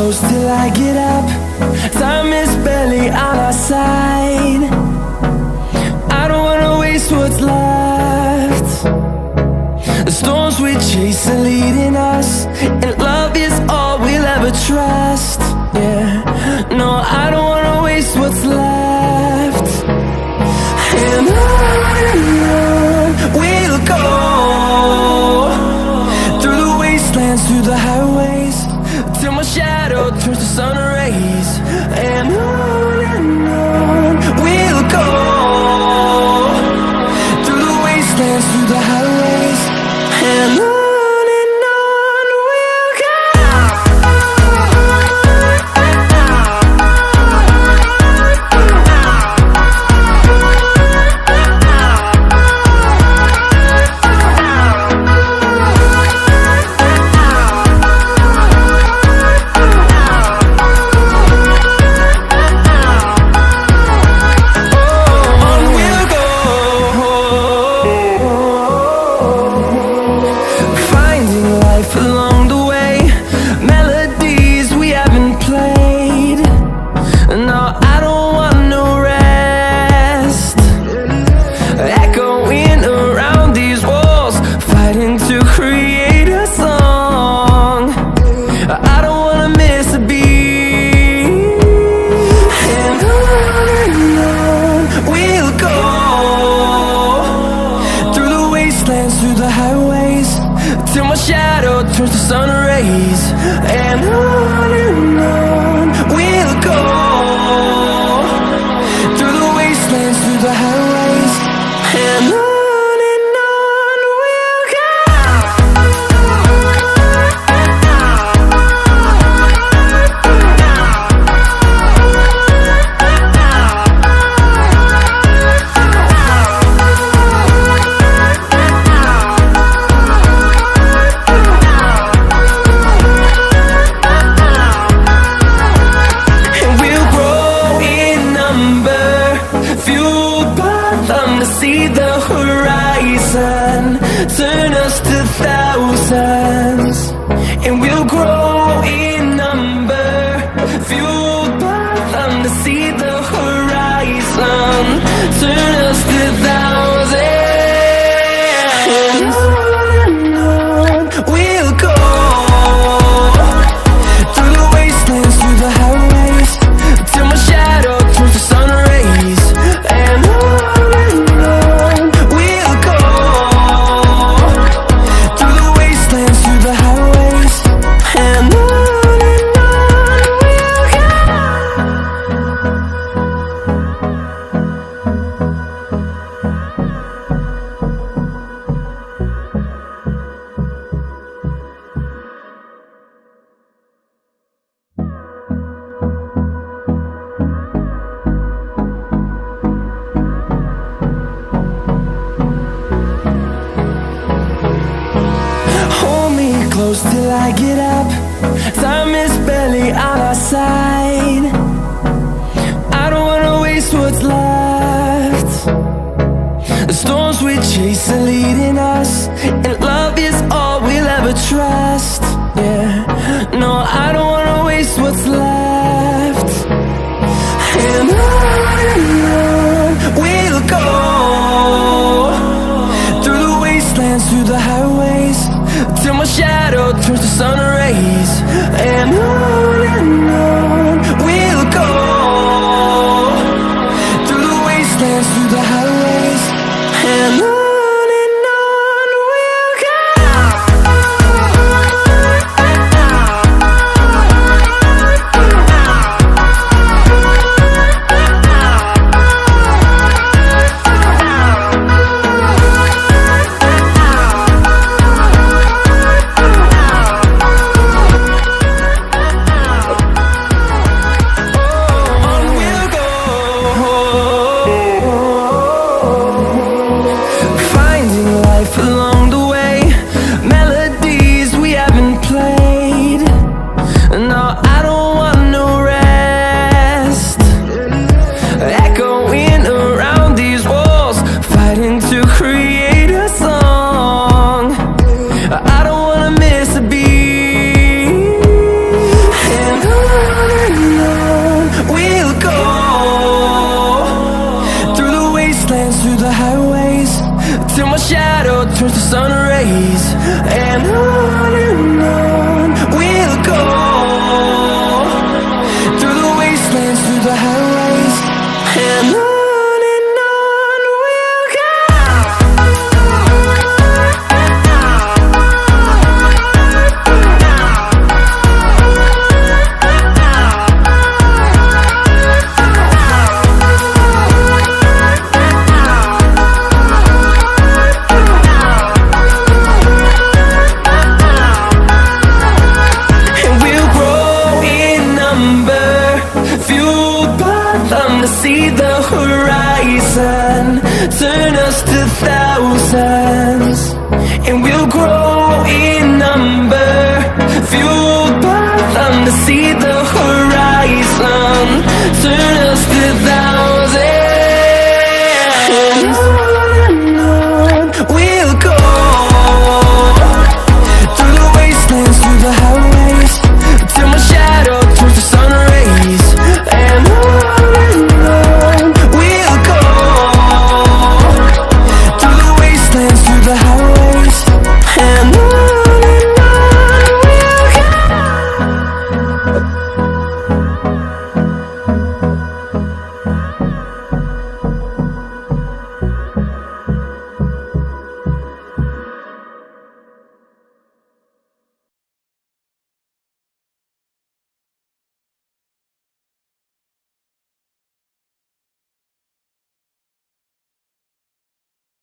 close till I get up. Time is barely on our side. I don't wanna waste what's left. The storms we chase are leading us, and love is all we'll ever trust. Yeah, no, I don't wanna waste what's left. And on we'll go, through the wastelands, through the highways, till my shadow turns to sun rays. And on we'll go, through the wastelands, through the highways, and on. Along the way, melodies we haven't played. No, I don't want no rest. Echoing around these walls, fighting to create a song. I don't wanna miss a beat. And on we'll go, through the wastelands, through the highways, till my shadow turns to sun rays. And on we'll go, through the wastelands, through the highways, and on we'll go. See the horizon, turn us to thousands, and we'll grow in number, fueled by them. To see the horizon, turn us to thousands, and on we'll go, through the wastelands, through the highways, till my shadow turns to sun rays. And close till I get up. Time is barely on our side. I don't wanna waste what's left. The storms we chase are leading us, and love is all we'll ever trust. Yeah, no, I don't wanna waste what's left. And on we'll go, through the wastelands, through the highways, till my shadow turns to sun rays. And on